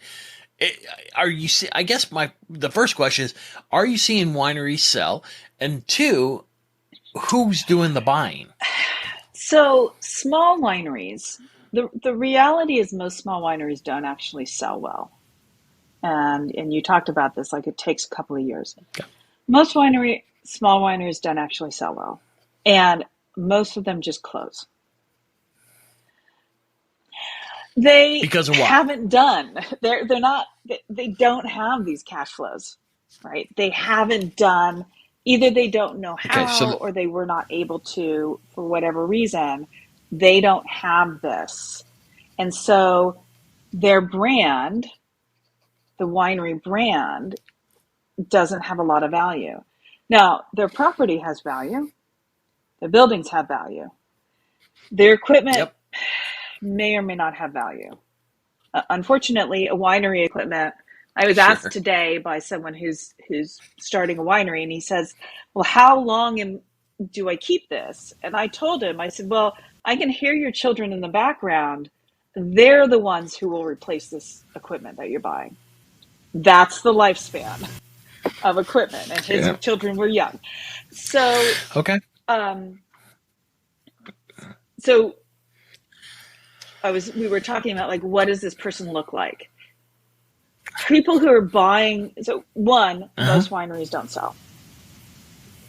I guess the first question is, are you seeing wineries sell? And two, who's doing the buying? So small wineries, the reality is most small wineries don't actually sell well. And you talked about this, like, it takes a couple of years. Okay. Most small wineries don't actually sell well. And most of them just close. They Because of what? haven't done. They're not. They don't have these cash flows, right? They haven't done. Either they don't know how, or they were not able to for whatever reason. They don't have this, and so their brand, the winery brand, doesn't have a lot of value. Now, their property has value. The buildings have value. Their equipment may or may not have value. Unfortunately, a winery equipment, I was asked today by someone who's starting a winery, and he says, well, how long do I keep this? And I told him, I said, well, I can hear your children in the background. They're the ones who will replace this equipment that you're buying. That's the lifespan of equipment, and his children were young. So, so we were talking about, like, what does this person look like? People who are buying, so one, most wineries don't sell.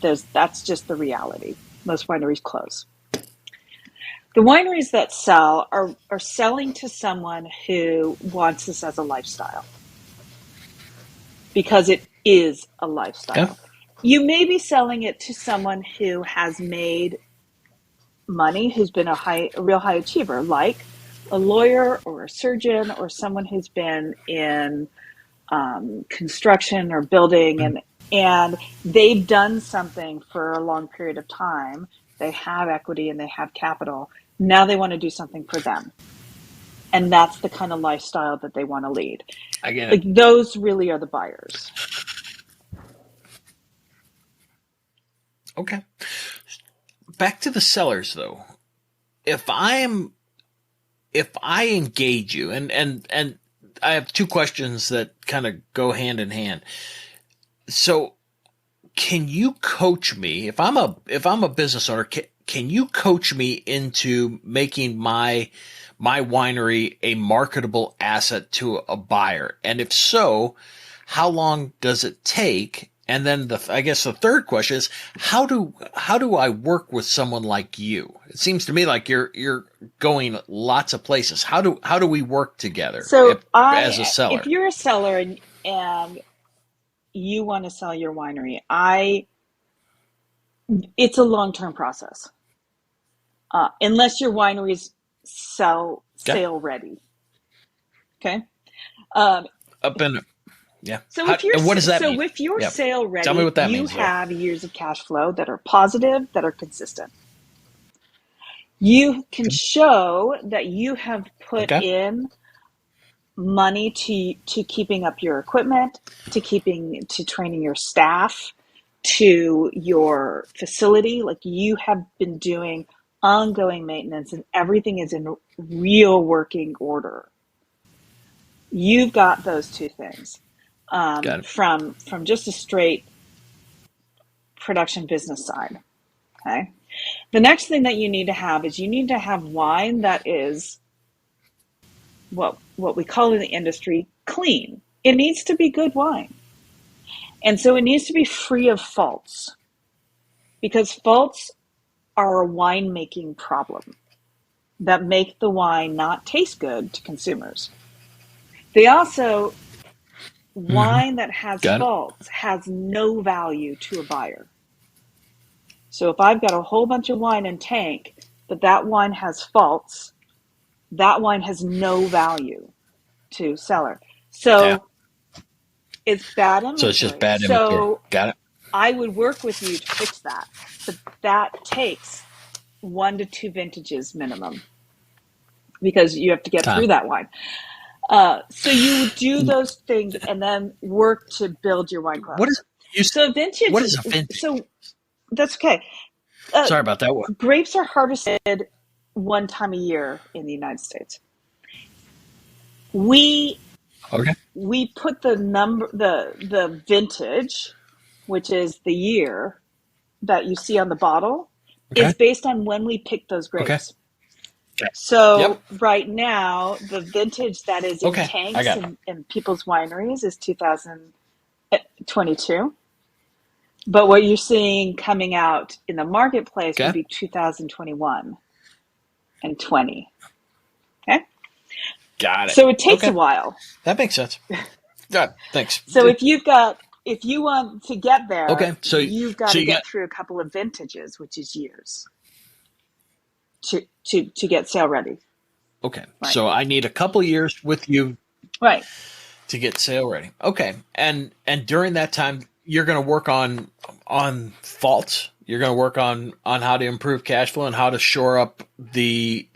That's just the reality. Most wineries close. The wineries that sell are selling to someone who wants this as a lifestyle, because it is a lifestyle. Yeah. You may be selling it to someone who has made money, who's been a real high achiever, like a lawyer or a surgeon or someone who's been in construction or building, and they've done something for a long period of time. They have equity and they have capital. Now they want to do something for them. And that's the kind of lifestyle that they want to lead. I get it. Like those really are the buyers. Okay. Back to the sellers though. If I engage you, and I have two questions that kind of go hand in hand. So can you coach me if I'm a business owner, can you coach me into making my winery a marketable asset to a buyer? And if so, how long does it take? And then I guess the third question is how do I work with someone like you? It seems to me like you're going lots of places. How do we work together as a seller? If you're a seller and you want to sell your winery, it's a long-term process. Unless your winery's sale ready. Okay. Yeah. So what does that mean? So if you're sale ready, tell me what that you means, have years of cash flow that are positive, that are consistent. You can show that you have put in money to keeping up your equipment, to training your staff, to your facility. Like you have been doing ongoing maintenance and everything is in real working order. You've got those two things. From just a straight production business side. Okay. The next thing that you need to have is you need to have wine that is what we call in the industry clean. It needs to be good wine. And so it needs to be free of faults, because faults are a winemaking problem that make the wine not taste good to consumers. They also wine that has faults has no value to a buyer. So if I've got a whole bunch of wine in tank, but that wine has faults, that wine has no value to seller. So it's bad inventory. So it's just bad inventory. So got it. I would work with you to fix that. But that takes 1 to 2 vintages minimum, because you have to get through that wine. So you do those things and then work to build your wine club. What is a vintage? So that's okay. Sorry about that one. Grapes are harvested one time a year in the United States. We put the vintage, which is the year that you see on the bottle, is based on when we picked those grapes. Okay. So right now, the vintage that is in tanks in people's wineries is 2022. But what you're seeing coming out in the marketplace would be 2021 and 20. Okay? Got it. So it takes a while. That makes sense. Yeah, thanks. So if you want to get there, you've got to get through a couple of vintages, which is years, to get sale ready. Okay. Right. So I need a couple years with you to get sale ready. Okay. And during that time, you're going to work on faults. You're going to work on how to improve cash flow and how to shore up the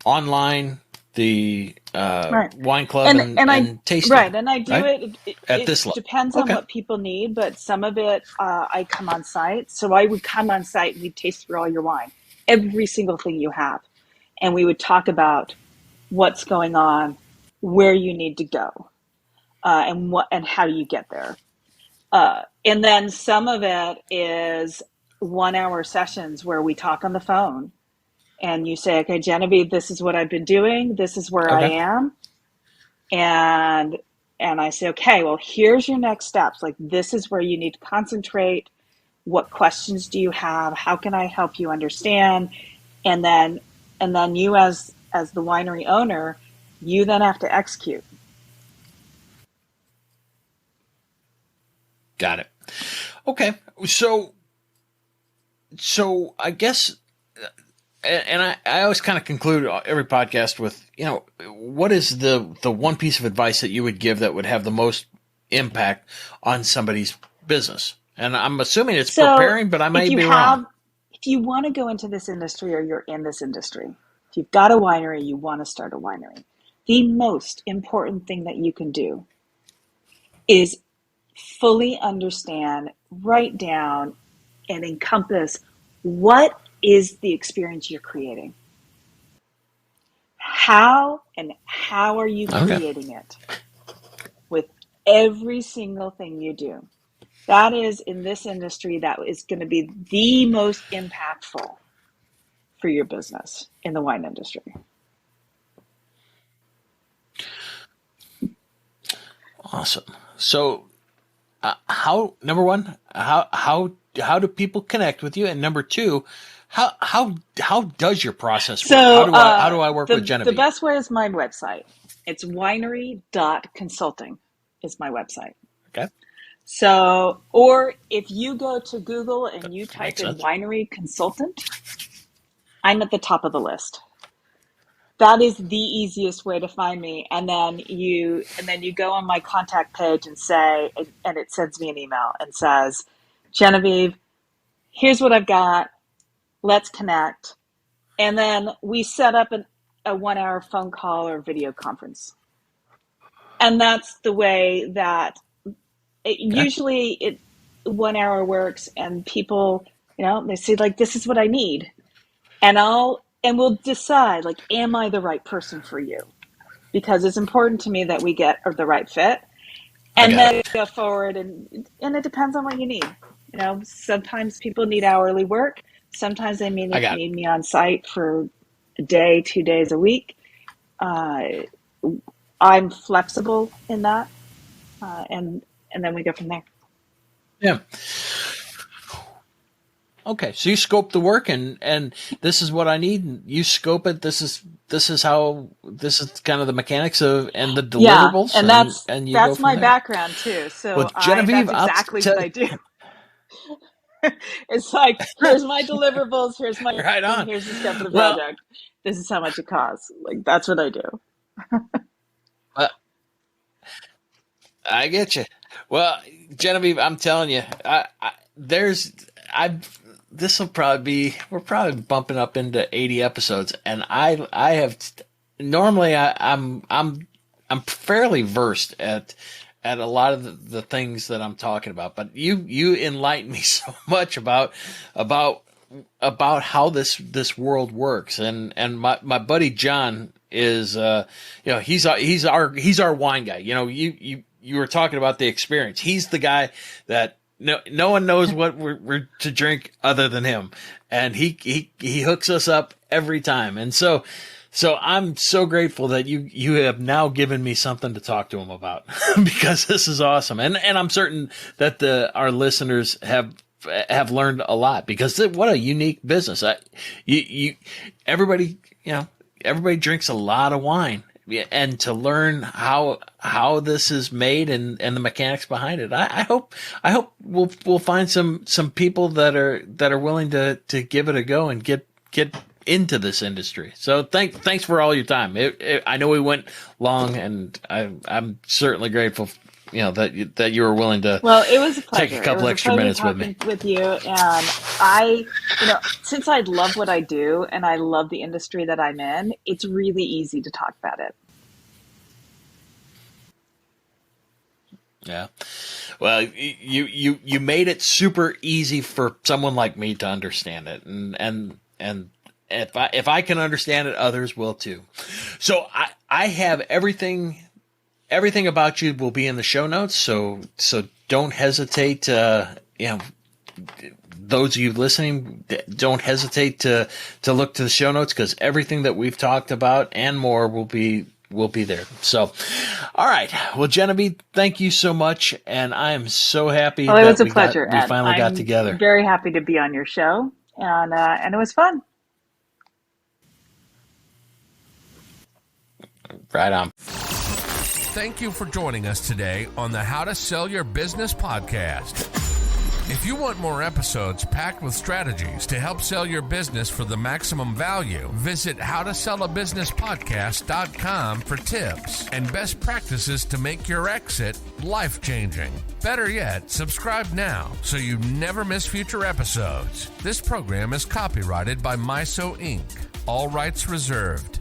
online, the wine club and tasting. Right. And I do it at this level. It depends on what people need, but some of it I come on site. So I would come on site and we'd taste through all your wine, every single thing you have. And we would talk about what's going on, where you need to go, and how you get there. And then some of it is 1-hour sessions where we talk on the phone and you say, okay, Genevieve, this is what I've been doing. This is where I am. And I say, okay, well, here's your next steps. Like, this is where you need to concentrate. What questions do you have? How can I help you understand? And then you as the winery owner, you then have to execute. Got it. Okay. So I guess, and I always kind of conclude every podcast with, what is the one piece of advice that you would give that would have the most impact on somebody's business? And I'm assuming it's preparing, but I may be wrong. If you want to go into this industry or you're in this industry, If you've got a winery, you want to start a winery. The most important thing that you can do is fully understand, write down, and encompass what is the experience you're creating. How are you creating it with every single thing you do? That is, in this industry, that is going to be the most impactful for your business in the wine industry. Awesome. So, number one, how do people connect with you? And number two, how does your process work? How do I work with Genevieve? The best way is my website. It's winery.consulting is my website. Okay. So, or if you go to Google and you type in winery consultant, I'm at the top of the list. That is the easiest way to find me. And then you go on my contact page and and it sends me an email and says, Genevieve, here's what I've got. Let's connect. And then we set up a 1-hour phone call or video conference. And that's the way that usually 1 hour works, and people, they say, like, this is what I need. And we'll decide, like, am I the right person for you? Because it's important to me that we get the right fit. And then we go forward, and it depends on what you need. Sometimes people need hourly work. Sometimes they need me on site for a day, 2 days a week. I'm flexible in that. And then we go from there. Yeah. Okay, so you scope the work, and this is what I need. And you scope it. This is kind of the mechanics of and the deliverables. Yeah, and that's my background too. So with Genevieve, that's exactly what I do. It's like, here's my deliverables. Here's my here's the step of the project. This is how much it costs. Like, that's what I do. I get you. Well, Genevieve, I'm telling you, this will probably we're probably bumping up into 80 episodes, and I'm fairly versed at a lot of the things that I'm talking about, but you enlighten me so much about how this world works, and my buddy John is he's our wine guy. You were talking about the experience. He's the guy that no one knows what we're to drink other than him. And he hooks us up every time. And so I'm so grateful that you have now given me something to talk to him about because this is awesome. And I'm certain that our listeners have learned a lot because what a unique business. Everybody drinks a lot of wine. And to learn how this is made and the mechanics behind it, I hope we'll find some people that are willing to give it a go and get into this industry. So thanks for all your time. I know we went long, and I'm certainly grateful, that you were willing to. Well, it was a pleasure. Take a couple extra minutes with me. With you, and since I love what I do and I love the industry that I'm in, it's really easy to talk about it. Yeah. Well, you made it super easy for someone like me to understand it, and if I can understand it, others will too. So I have everything about you will be in the show notes. So don't hesitate. Those of you listening, don't hesitate to look to the show notes, because everything that we've talked about and more will be there. So, all right. Well, Genevieve, thank you so much. And I am so happy it was a pleasure, we finally got together. Very happy to be on your show. And it was fun. Right on. Thank you for joining us today on the How to Sell Your Business podcast. If you want more episodes packed with strategies to help sell your business for the maximum value, visit howtosellabusinesspodcast.com for tips and best practices to make your exit life-changing. Better yet, subscribe now so you never miss future episodes. This program is copyrighted by Miso Inc. All rights reserved.